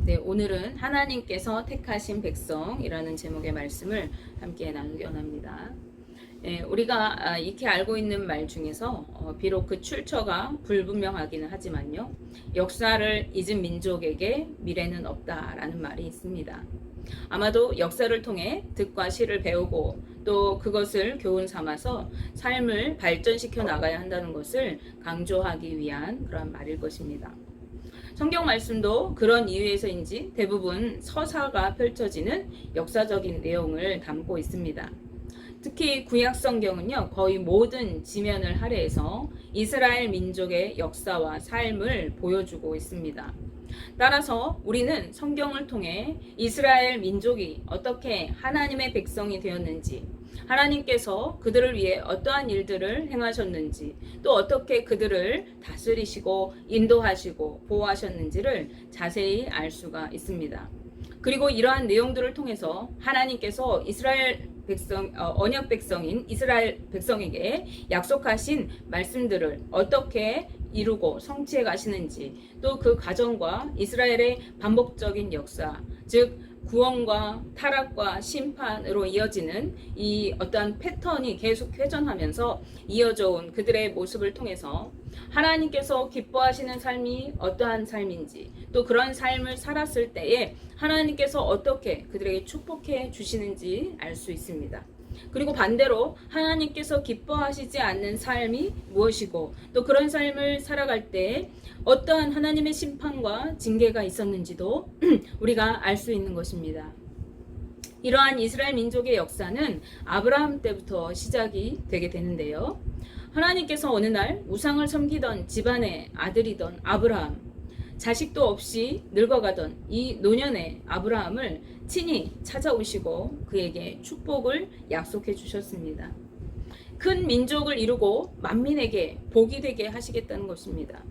네, 오늘은 하나님께서 택하신 백성이라는 제목의 말씀을 함께 나누기 원합니다. 우리가 익히 알고 있는 말 중에서 비록 그 출처가 불분명하기는 하지만요, 역사를 잊은 민족에게 미래는 없다라는 말이 있습니다. 아마도 역사를 통해 득과 실을 배우고 또 그것을 교훈 삼아서 삶을 발전시켜 나가야 한다는 것을 강조하기 위한 그런 말일 것입니다. 성경 말씀도 그런 이유에서인지 대부분 서사가 펼쳐지는 역사적인 내용을 담고 있습니다. 특히 구약 성경은요, 거의 모든 지면을 할애해서 이스라엘 민족의 역사와 삶을 보여주고 있습니다. 따라서 우리는 성경을 통해 이스라엘 민족이 어떻게 하나님의 백성이 되었는지, 하나님께서 그들을 위해 어떠한 일들을 행하셨는지, 또 어떻게 그들을 다스리시고 인도하시고 보호하셨는지를 자세히 알 수가 있습니다. 그리고 이러한 내용들을 통해서 하나님께서 이스라엘 백성, 언약 백성인 이스라엘 백성에게 약속하신 말씀들을 어떻게 이루고 성취해 가시는지, 또 그 과정과 이스라엘의 반복적인 역사, 즉 구원과 타락과 심판으로 이어지는 이 어떠한 패턴이 계속 회전하면서 이어져 온 그들의 모습을 통해서 하나님께서 기뻐하시는 삶이 어떠한 삶인지, 또 그런 삶을 살았을 때에 하나님께서 어떻게 그들에게 축복해 주시는지 알 수 있습니다. 그리고 반대로 하나님께서 기뻐하시지 않는 삶이 무엇이고, 또 그런 삶을 살아갈 때 어떠한 하나님의 심판과 징계가 있었는지도 우리가 알 수 있는 것입니다. 이러한 이스라엘 민족의 역사는 아브라함 때부터 시작이 되게 되는데요. 하나님께서 어느 날 우상을 섬기던 집안의 아들이던 아브라함, 자식도 없이 늙어가던 이 노년의 아브라함을 친히 찾아오시고 그에게 축복을 약속해 주셨습니다. 큰 민족을 이루고 만민에게 복이 되게 하시겠다는 것입니다.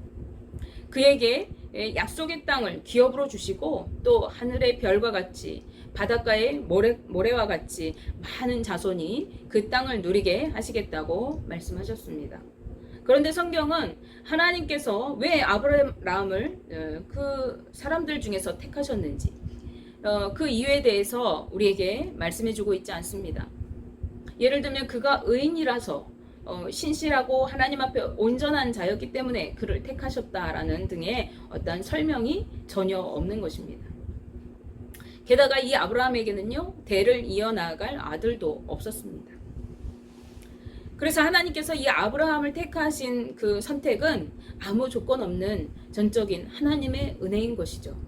그에게 약속의 땅을 기업으로 주시고 또 하늘의 별과 같이 바닷가의 모래와 같이 많은 자손이 그 땅을 누리게 하시겠다고 말씀하셨습니다. 그런데 성경은 하나님께서 왜 아브라함을 그 사람들 중에서 택하셨는지 그 이유에 대해서 우리에게 말씀해주고 있지 않습니다. 예를 들면 그가 의인이라서 신실하고 하나님 앞에 온전한 자였기 때문에 그를 택하셨다라는 등의 어떠한 설명이 전혀 없는 것입니다. 게다가 이 아브라함에게는요, 대를 이어나갈 아들도 없었습니다. 그래서 하나님께서 이 아브라함을 택하신 그 선택은 아무 조건 없는 전적인 하나님의 은혜인 것이죠.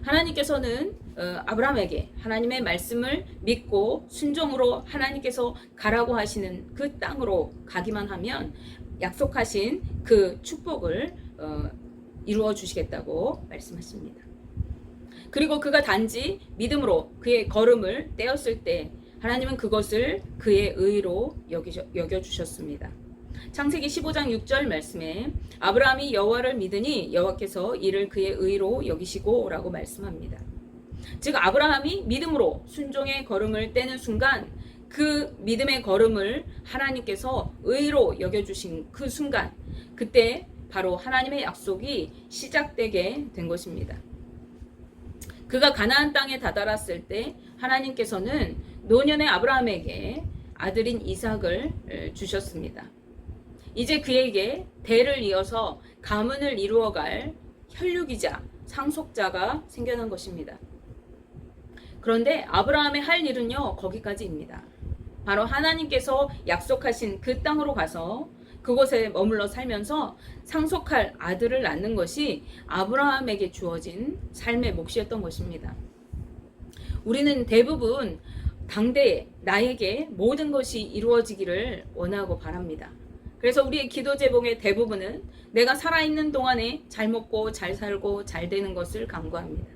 하나님께서는 아브라함에게 하나님의 말씀을 믿고 순종으로 하나님께서 가라고 하시는 그 땅으로 가기만 하면 약속하신 그 축복을 이루어 주시겠다고 말씀하십니다. 그리고 그가 단지 믿음으로 그의 걸음을 떼었을 때 하나님은 그것을 그의 의로 여겨주셨습니다. 창세기 15장 6절 말씀에 아브라함이 여호와를 믿으니 여호와께서 이를 그의 의로 여기시고 라고 말씀합니다. 즉 아브라함이 믿음으로 순종의 걸음을 떼는 순간 그 믿음의 걸음을 하나님께서 의로 여겨주신 그 순간, 그때 바로 하나님의 약속이 시작되게 된 것입니다. 그가 가나안 땅에 다다랐을 때 하나님께서는 노년의 아브라함에게 아들인 이삭을 주셨습니다. 이제 그에게 대를 이어서 가문을 이루어갈 혈육이자 상속자가 생겨난 것입니다. 그런데 아브라함의 할 일은요, 거기까지입니다. 바로 하나님께서 약속하신 그 땅으로 가서 그곳에 머물러 살면서 상속할 아들을 낳는 것이 아브라함에게 주어진 삶의 몫이었던 것입니다. 우리는 대부분 당대에 나에게 모든 것이 이루어지기를 원하고 바랍니다. 그래서 우리의 기도 제목의 대부분은 내가 살아있는 동안에 잘 먹고 잘 살고 잘 되는 것을 간구합니다.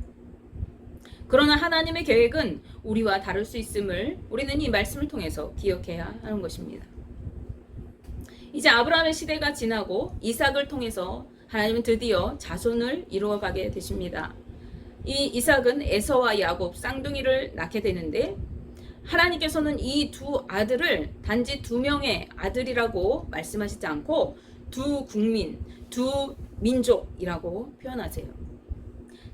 그러나 하나님의 계획은 우리와 다를 수 있음을 우리는 이 말씀을 통해서 기억해야 하는 것입니다. 이제 아브라함의 시대가 지나고 이삭을 통해서 하나님은 드디어 자손을 이루어가게 되십니다. 이 이삭은 에서와 야곱 쌍둥이를 낳게 되는데 하나님께서는 이 두 아들을 단지 두 명의 아들이라고 말씀하시지 않고 두 국민, 두 민족이라고 표현하세요.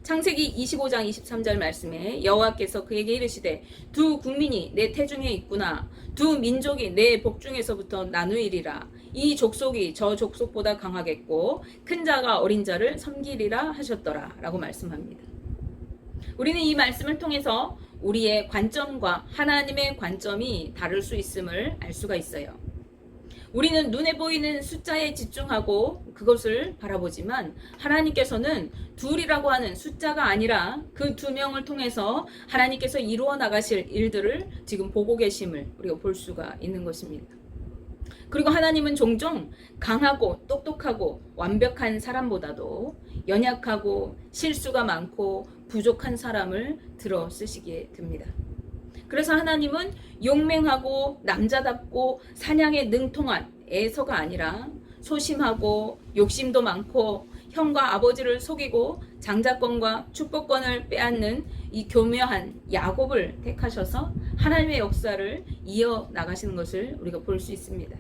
창세기 25장 23절 말씀에 여호와께서 그에게 이르시되 두 국민이 내 태중에 있구나. 두 민족이 내 복중에서부터 나누이리라. 이 족속이 저 족속보다 강하겠고 큰 자가 어린 자를 섬기리라 하셨더라 라고 말씀합니다. 우리는 이 말씀을 통해서 우리의 관점과 하나님의 관점이 다를 수 있음을 알 수가 있어요. 우리는 눈에 보이는 숫자에 집중하고 그것을 바라보지만 하나님께서는 둘이라고 하는 숫자가 아니라 그 두 명을 통해서 하나님께서 이루어 나가실 일들을 지금 보고 계심을 우리가 볼 수가 있는 것입니다. 그리고 하나님은 종종 강하고 똑똑하고 완벽한 사람보다도 연약하고 실수가 많고 부족한 사람을 들어 쓰시게 됩니다. 그래서 하나님은 용맹하고 남자답고 사냥에 능통한 에서가 아니라 소심하고 욕심도 많고 형과 아버지를 속이고 장자권과 축복권을 빼앗는 이 교묘한 야곱을 택하셔서 하나님의 역사를 이어 나가시는 것을 우리가 볼 수 있습니다.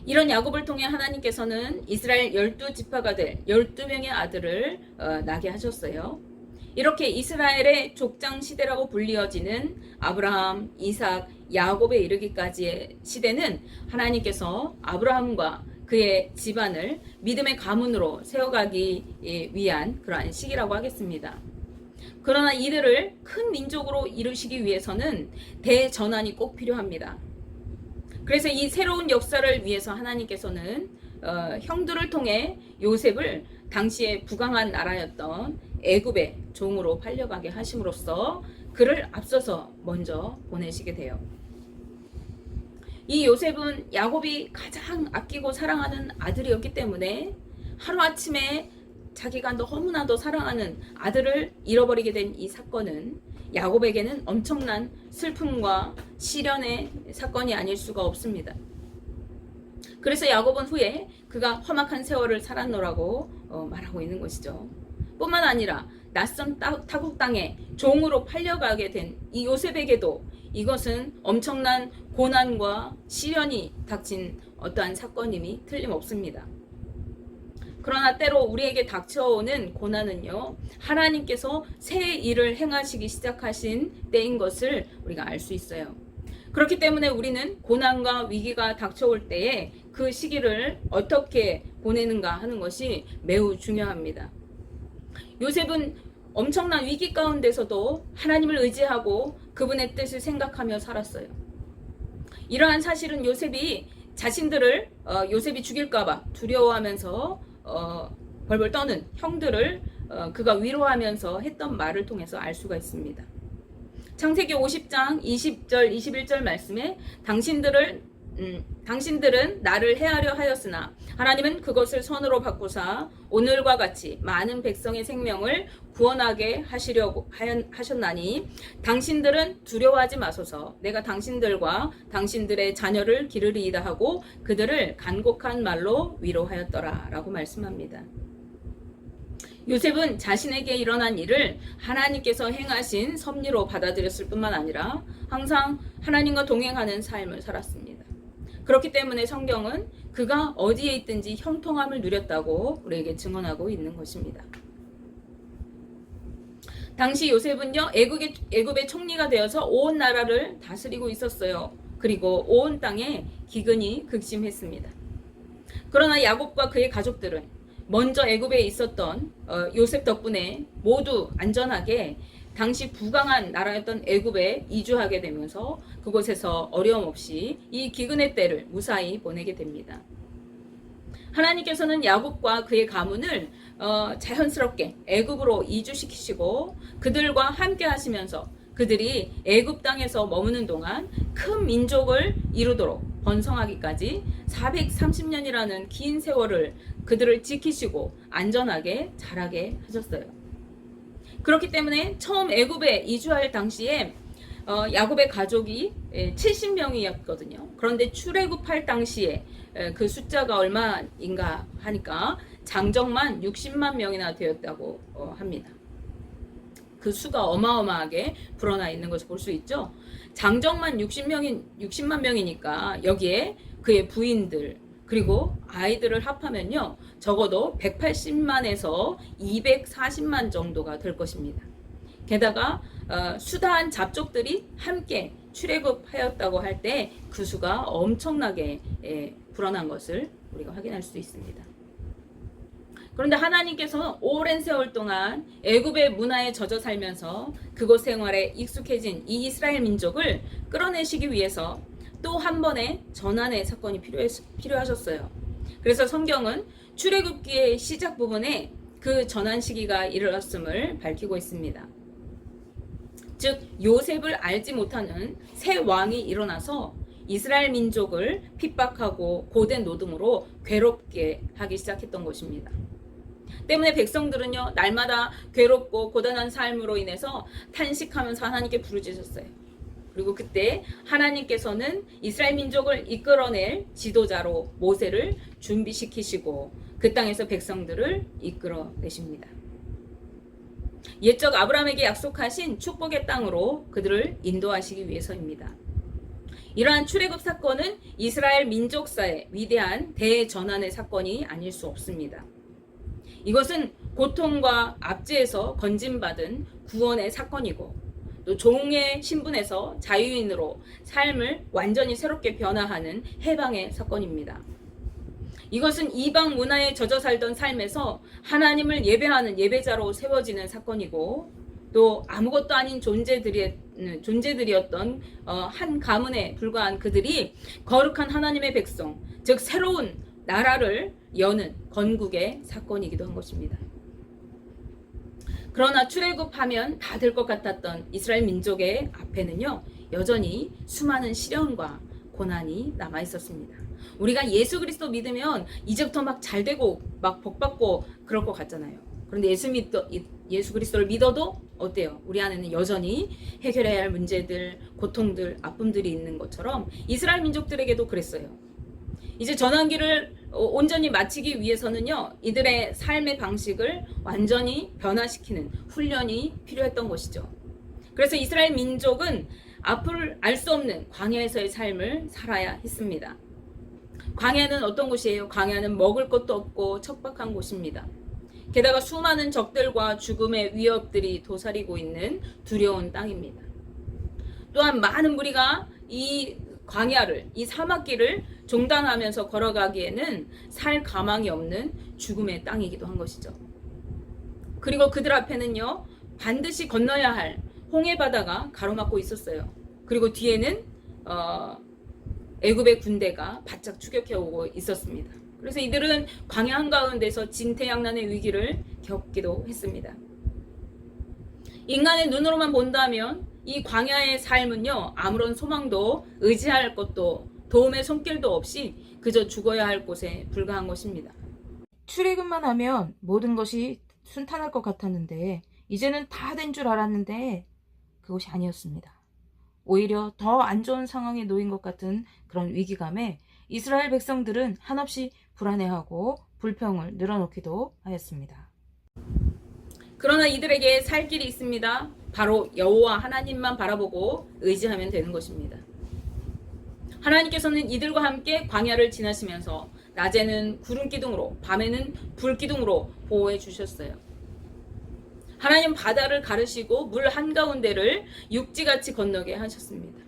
이런 야곱을 통해 하나님께서는 이스라엘 12지파가 될 12명의 아들을 나게 하셨어요. 이렇게 이스라엘의 족장 시대라고 불리어지는 아브라함, 이삭, 야곱에 이르기까지의 시대는 하나님께서 아브라함과 그의 집안을 믿음의 가문으로 세워가기 위한 그러한 시기라고 하겠습니다. 그러나 이들을 큰 민족으로 이루시기 위해서는 대전환이 꼭 필요합니다. 그래서 이 새로운 역사를 위해서 하나님께서는 형들을 통해 요셉을 당시에 부강한 나라였던 애굽의 종으로 팔려가게 하심으로써 그를 앞서서 먼저 보내시게 돼요. 이 요셉은 야곱이 가장 아끼고 사랑하는 아들이었기 때문에 하루아침에 자기가 너무나도 사랑하는 아들을 잃어버리게 된 이 사건은 야곱에게는 엄청난 슬픔과 시련의 사건이 아닐 수가 없습니다. 그래서 야곱은 후에 그가 험악한 세월을 살았노라고 말하고 있는 것이죠. 뿐만 아니라 낯선 타국 땅에 종으로 팔려가게 된 이 요셉에게도 이것은 엄청난 고난과 시련이 닥친 어떠한 사건임이 틀림없습니다. 그러나 때로 우리에게 닥쳐오는 고난은요, 하나님께서 새 일을 행하시기 시작하신 때인 것을 우리가 알 수 있어요. 그렇기 때문에 우리는 고난과 위기가 닥쳐올 때에 그 시기를 어떻게 보내는가 하는 것이 매우 중요합니다. 요셉은 엄청난 위기 가운데서도 하나님을 의지하고 그분의 뜻을 생각하며 살았어요. 이러한 사실은 요셉이 자신들을 요셉이 죽일까봐 두려워하면서 벌벌 떠는 형들을 그가 위로하면서 했던 말을 통해서 알 수가 있습니다. 창세기 50장 20절 21절 말씀에 당신들은 나를 해하려 하였으나 하나님은 그것을 선으로 바꾸사 오늘과 같이 많은 백성의 생명을 구원하게 하시려고 하셨나니 당신들은 두려워하지 마소서. 내가 당신들과 당신들의 자녀를 기르리이다 하고 그들을 간곡한 말로 위로하였더라 라고 말씀합니다. 요셉은 자신에게 일어난 일을 하나님께서 행하신 섭리로 받아들였을 뿐만 아니라 항상 하나님과 동행하는 삶을 살았습니다. 그렇기 때문에 성경은 그가 어디에 있든지 형통함을 누렸다고 우리에게 증언하고 있는 것입니다. 당시 요셉은요, 애굽의 총리가 되어서 온 나라를 다스리고 있었어요. 그리고 온 땅에 기근이 극심했습니다. 그러나 야곱과 그의 가족들은 먼저 애굽에 있었던 요셉 덕분에 모두 안전하게 당시 부강한 나라였던 애굽에 이주하게 되면서 그곳에서 어려움 없이 이 기근의 때를 무사히 보내게 됩니다. 하나님께서는 야곱과 그의 가문을 자연스럽게 애굽으로 이주시키시고 그들과 함께 하시면서 그들이 애굽 땅에서 머무는 동안 큰 민족을 이루도록 번성하기까지 430년이라는 긴 세월을 그들을 지키시고 안전하게 자라게 하셨어요. 그렇기 때문에 처음 애굽에 이주할 당시에 야곱의 가족이 70명이었거든요. 그런데 출애굽할 당시에 그 숫자가 얼마인가 하니까 장정만 60만 명이나 되었다고 합니다. 그 수가 어마어마하게 불어나 있는 것을 볼 수 있죠. 장정만 60만 명이니까 여기에 그의 부인들, 그리고 아이들을 합하면요, 적어도 180만에서 240만 정도가 될 것입니다. 게다가 수다한 잡족들이 함께 출애굽하였다고 할 때 그 수가 엄청나게 불어난 것을 우리가 확인할 수 있습니다. 그런데 하나님께서는 오랜 세월 동안 애굽의 문화에 젖어 살면서 그곳 생활에 익숙해진 이 이스라엘 민족을 끌어내시기 위해서 또 한 번의 전환의 사건이 필요하셨어요. 그래서 성경은 출애굽기의 시작 부분에 그 전환 시기가 이르렀음을 밝히고 있습니다. 즉 요셉을 알지 못하는 새 왕이 일어나서 이스라엘 민족을 핍박하고 고된 노동으로 괴롭게 하기 시작했던 것입니다. 때문에 백성들은요, 날마다 괴롭고 고단한 삶으로 인해서 탄식하면서 하나님께 부르짖었어요. 그리고 그때 하나님께서는 이스라엘 민족을 이끌어낼 지도자로 모세를 준비시키시고 그 땅에서 백성들을 이끌어내십니다. 옛적 아브라함에게 약속하신 축복의 땅으로 그들을 인도하시기 위해서입니다. 이러한 출애굽 사건은 이스라엘 민족사의 위대한 대전환의 사건이 아닐 수 없습니다. 이것은 고통과 압제에서 건진받은 구원의 사건이고 또 종의 신분에서 자유인으로 삶을 완전히 새롭게 변화하는 해방의 사건입니다. 이것은 이방 문화에 젖어 살던 삶에서 하나님을 예배하는 예배자로 세워지는 사건이고 또 아무것도 아닌 존재들이었던 한 가문에 불과한 그들이 거룩한 하나님의 백성, 즉 새로운 나라를 여는 건국의 사건이기도 한 것입니다. 그러나 출애굽하면 다 될 것 같았던 이스라엘 민족의 앞에는요, 여전히 수많은 시련과 고난이 남아 있었습니다. 우리가 예수 그리스도 믿으면 이제부터 막 잘되고 막 복받고 그럴 것 같잖아요. 그런데 예수 그리스도를 믿어도 어때요? 우리 안에는 여전히 해결해야 할 문제들, 고통들, 아픔들이 있는 것처럼 이스라엘 민족들에게도 그랬어요. 이제 전환기를 온전히 마치기 위해서는요, 이들의 삶의 방식을 완전히 변화시키는 훈련이 필요했던 것이죠. 그래서 이스라엘 민족은 앞을 알 수 없는 광야에서의 삶을 살아야 했습니다. 광야는 어떤 곳이에요? 광야는 먹을 것도 없고 척박한 곳입니다. 게다가 수많은 적들과 죽음의 위협들이 도사리고 있는 두려운 땅입니다. 또한 많은 무리가 이 광야를, 이 사막길을 종단하면서 걸어가기에는 살 가망이 없는 죽음의 땅이기도 한 것이죠. 그리고 그들 앞에는요, 반드시 건너야 할 홍해 바다가 가로막고 있었어요. 그리고 뒤에는 애굽의 군대가 바짝 추격해 오고 있었습니다. 그래서 이들은 광야 한가운데서 진퇴양난의 위기를 겪기도 했습니다. 인간의 눈으로만 본다면 이 광야의 삶은요, 아무런 소망도 의지할 것도 도움의 손길도 없이 그저 죽어야 할 곳에 불과한 것입니다. 출애굽만 하면 모든 것이 순탄할 것 같았는데 이제는 다 된 줄 알았는데 그것이 아니었습니다. 오히려 더 안 좋은 상황에 놓인 것 같은 그런 위기감에 이스라엘 백성들은 한없이 불안해하고 불평을 늘어놓기도 하였습니다. 그러나 이들에게 살 길이 있습니다. 바로 여호와 하나님만 바라보고 의지하면 되는 것입니다. 하나님께서는 이들과 함께 광야를 지나시면서 낮에는 구름 기둥으로, 밤에는 불 기둥으로 보호해 주셨어요. 하나님 바다를 가르시고 물 한가운데를 육지같이 건너게 하셨습니다.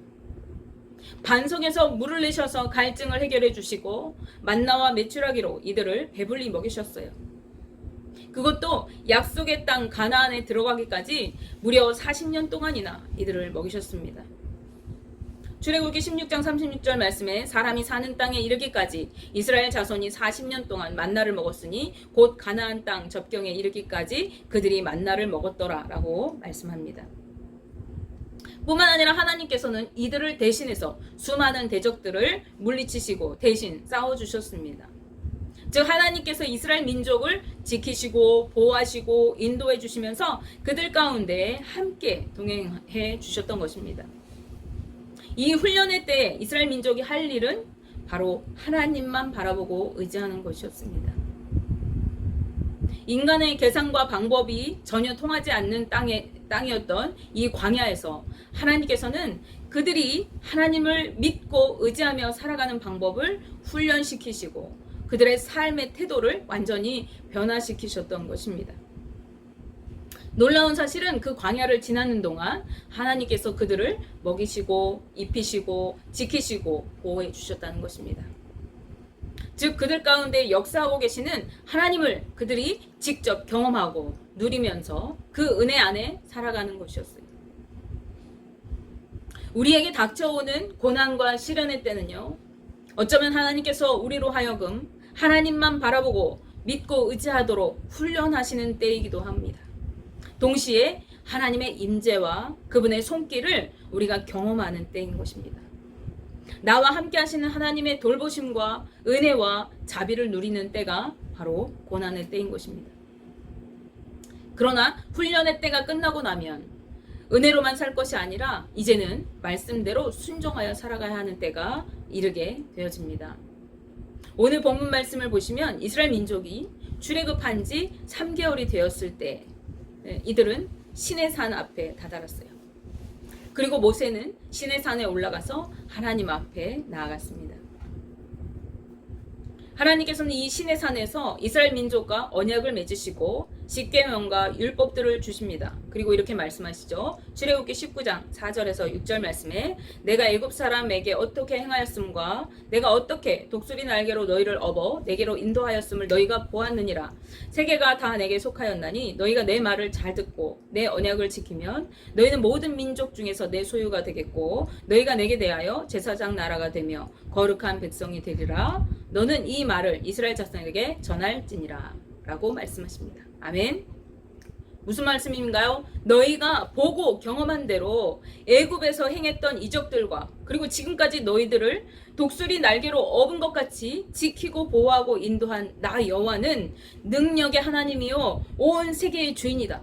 반석에서 물을 내셔서 갈증을 해결해 주시고 만나와 메추라기로 이들을 배불리 먹이셨어요. 그것도 약속의 땅 가나안에 들어가기까지 무려 40년 동안이나 이들을 먹이셨습니다. 출애굽기 16장 36절 말씀에 사람이 사는 땅에 이르기까지 이스라엘 자손이 40년 동안 만나를 먹었으니 곧 가나안 땅 접경에 이르기까지 그들이 만나를 먹었더라 라고 말씀합니다. 뿐만 아니라 하나님께서는 이들을 대신해서 수많은 대적들을 물리치시고 대신 싸워주셨습니다. 즉 하나님께서 이스라엘 민족을 지키시고 보호하시고 인도해 주시면서 그들 가운데 함께 동행해 주셨던 것입니다. 이 훈련의 때 이스라엘 민족이 할 일은 바로 하나님만 바라보고 의지하는 것이었습니다. 인간의 계산과 방법이 전혀 통하지 않는 땅이었던 이 광야에서 하나님께서는 그들이 하나님을 믿고 의지하며 살아가는 방법을 훈련시키시고 그들의 삶의 태도를 완전히 변화시키셨던 것입니다. 놀라운 사실은 그 광야를 지나는 동안 하나님께서 그들을 먹이시고 입히시고 지키시고 보호해 주셨다는 것입니다. 즉 그들 가운데 역사하고 계시는 하나님을 그들이 직접 경험하고 누리면서 그 은혜 안에 살아가는 것이었어요. 우리에게 닥쳐오는 고난과 시련의 때는요, 어쩌면 하나님께서 우리로 하여금 하나님만 바라보고 믿고 의지하도록 훈련하시는 때이기도 합니다. 동시에 하나님의 임재와 그분의 손길을 우리가 경험하는 때인 것입니다. 나와 함께 하시는 하나님의 돌보심과 은혜와 자비를 누리는 때가 바로 고난의 때인 것입니다. 그러나 훈련의 때가 끝나고 나면 은혜로만 살 것이 아니라 이제는 말씀대로 순종하여 살아가야 하는 때가 이르게 되어집니다. 오늘 본문 말씀을 보시면 이스라엘 민족이 출애굽한 지 3개월이 되었을 때 이들은 시내산 앞에 다다랐어요. 그리고 모세는 시내산에 올라가서 하나님 앞에 나아갔습니다. 하나님께서는 이 시내산에서 이스라엘 민족과 언약을 맺으시고 십계명과 율법들을 주십니다. 그리고 이렇게 말씀하시죠. 출애굽기 19장 4절에서 6절 말씀에 내가 애굽 사람에게 어떻게 행하였음과 내가 어떻게 독수리 날개로 너희를 업어 내게로 인도하였음을 너희가 보았느니라. 세계가 다 내게 속하였나니 너희가 내 말을 잘 듣고 내 언약을 지키면 너희는 모든 민족 중에서 내 소유가 되겠고 너희가 내게 대하여 제사장 나라가 되며 거룩한 백성이 되리라. 너는 이 말을 이스라엘 자손에게 전할지니라 라고 말씀하십니다. 아멘. 무슨 말씀인가요? 너희가 보고 경험한 대로 애굽에서 행했던 이적들과 그리고 지금까지 너희들을 독수리 날개로 업은 것 같이 지키고 보호하고 인도한 나 여호와는 능력의 하나님이요 온 세계의 주인이다.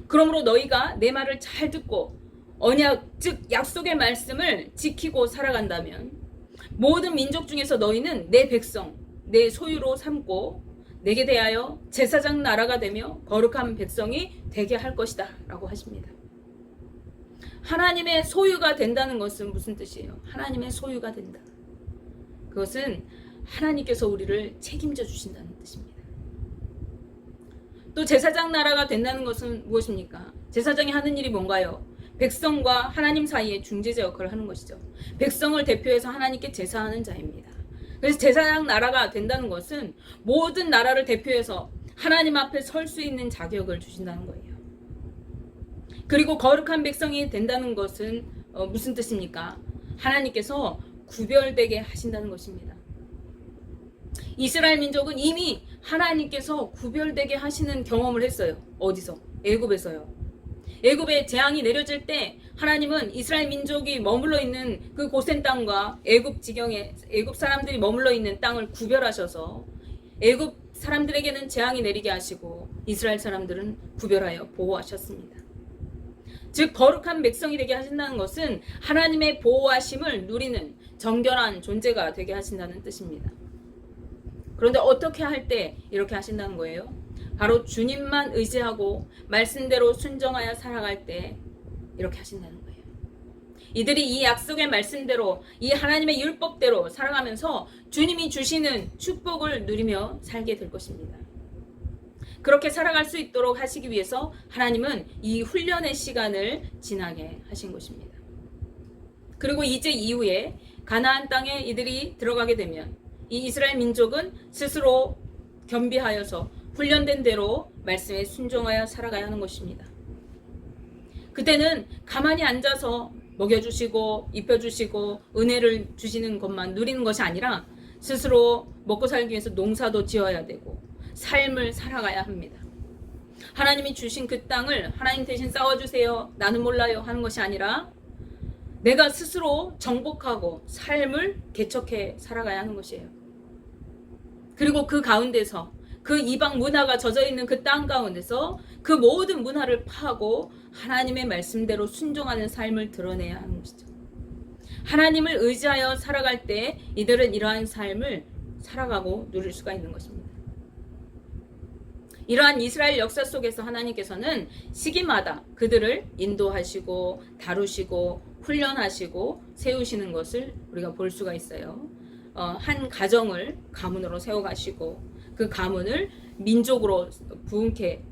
그러므로 너희가 내 말을 잘 듣고 언약 즉 약속의 말씀을 지키고 살아간다면 모든 민족 중에서 너희는 내 백성 내 소유로 삼고 내게 대하여 제사장 나라가 되며 거룩한 백성이 되게 할 것이다 라고 하십니다. 하나님의 소유가 된다는 것은 무슨 뜻이에요? 하나님의 소유가 된다. 그것은 하나님께서 우리를 책임져 주신다는 뜻입니다. 또 제사장 나라가 된다는 것은 무엇입니까? 제사장이 하는 일이 뭔가요? 백성과 하나님 사이에 중재자 역할을 하는 것이죠. 백성을 대표해서 하나님께 제사하는 자입니다. 그래서 제사장 나라가 된다는 것은 모든 나라를 대표해서 하나님 앞에 설 수 있는 자격을 주신다는 거예요. 그리고 거룩한 백성이 된다는 것은 무슨 뜻입니까? 하나님께서 구별되게 하신다는 것입니다. 이스라엘 민족은 이미 하나님께서 구별되게 하시는 경험을 했어요. 어디서? 애굽에서요. 애굽에 재앙이 내려질 때 하나님은 이스라엘 민족이 머물러 있는 그 고센 땅과 애굽 지경에 애굽 사람들이 머물러 있는 땅을 구별하셔서 애굽 사람들에게는 재앙이 내리게 하시고 이스라엘 사람들은 구별하여 보호하셨습니다. 즉 거룩한 백성이 되게 하신다는 것은 하나님의 보호하심을 누리는 정결한 존재가 되게 하신다는 뜻입니다. 그런데 어떻게 할 때 이렇게 하신다는 거예요? 바로 주님만 의지하고 말씀대로 순종하여 살아갈 때 이렇게 하신다는 거예요. 이들이 이 약속의 말씀대로 이 하나님의 율법대로 살아가면서 주님이 주시는 축복을 누리며 살게 될 것입니다. 그렇게 살아갈 수 있도록 하시기 위해서 하나님은 이 훈련의 시간을 지나게 하신 것입니다. 그리고 이제 이후에 가나안 땅에 이들이 들어가게 되면 이 이스라엘 민족은 스스로 겸비하여서 훈련된 대로 말씀에 순종하여 살아가야 하는 것입니다. 그때는 가만히 앉아서 먹여주시고 입혀주시고 은혜를 주시는 것만 누리는 것이 아니라 스스로 먹고 살기 위해서 농사도 지어야 되고 삶을 살아가야 합니다. 하나님이 주신 그 땅을 하나님 대신 싸워주세요. 나는 몰라요 하는 것이 아니라 내가 스스로 정복하고 삶을 개척해 살아가야 하는 것이에요. 그리고 그 가운데서 그 이방 문화가 젖어있는 그 땅 가운데서 그 모든 문화를 파고 하나님의 말씀대로 순종하는 삶을 드러내야 하는 것이죠. 하나님을 의지하여 살아갈 때 이들은 이러한 삶을 살아가고 누릴 수가 있는 것입니다. 이러한 이스라엘 역사 속에서 하나님께서는 시기마다 그들을 인도하시고 다루시고 훈련하시고 세우시는 것을 우리가 볼 수가 있어요. 한 가정을 가문으로 세워가시고 그 가문을 민족으로 부흥케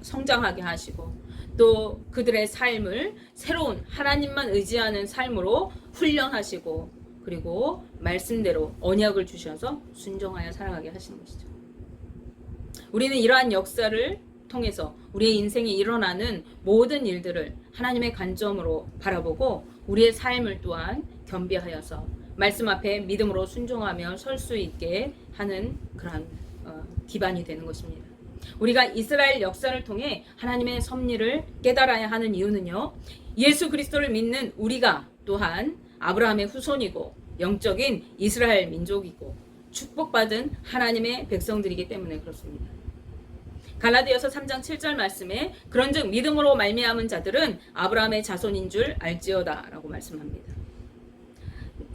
성장하게 하시고 또 그들의 삶을 새로운 하나님만 의지하는 삶으로 훈련하시고 그리고 말씀대로 언약을 주셔서 순종하여 살아가게 하시는 것이죠. 우리는 이러한 역사를 통해서 우리의 인생에 일어나는 모든 일들을 하나님의 관점으로 바라보고 우리의 삶을 또한 겸비하여서 말씀 앞에 믿음으로 순종하며 설 수 있게 하는 그러한 기반이 되는 것입니다. 우리가 이스라엘 역사를 통해 하나님의 섭리를 깨달아야 하는 이유는요. 예수 그리스도를 믿는 우리가 또한 아브라함의 후손이고 영적인 이스라엘 민족이고 축복받은 하나님의 백성들이기 때문에 그렇습니다. 갈라디아서 3장 7절 말씀에 그런즉 믿음으로 말미암은 자들은 아브라함의 자손인 줄 알지어다 라고 말씀합니다.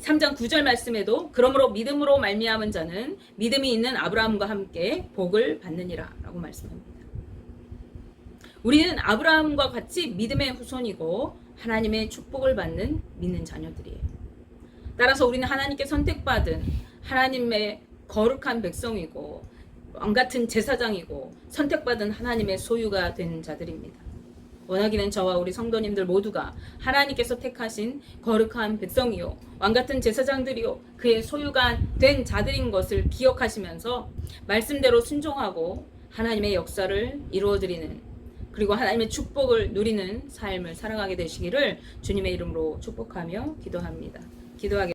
3장 9절 말씀에도 그러므로 믿음으로 말미암은 자는 믿음이 있는 아브라함과 함께 복을 받느니라 라고 말씀합니다. 우리는 아브라함과 같이 믿음의 후손이고 하나님의 축복을 받는 믿는 자녀들이에요. 따라서 우리는 하나님께 선택받은 하나님의 거룩한 백성이고 왕같은 제사장이고 선택받은 하나님의 소유가 된 자들입니다. 원하기는 저와 우리 성도님들 모두가 하나님께서 택하신 거룩한 백성이요 왕같은 제사장들이요 그의 소유가 된 자들인 것을 기억하시면서 말씀대로 순종하고 하나님의 역사를 이루어드리는 그리고 하나님의 축복을 누리는 삶을 살아가게 되시기를 주님의 이름으로 축복하며 기도합니다. 기도하겠습니다.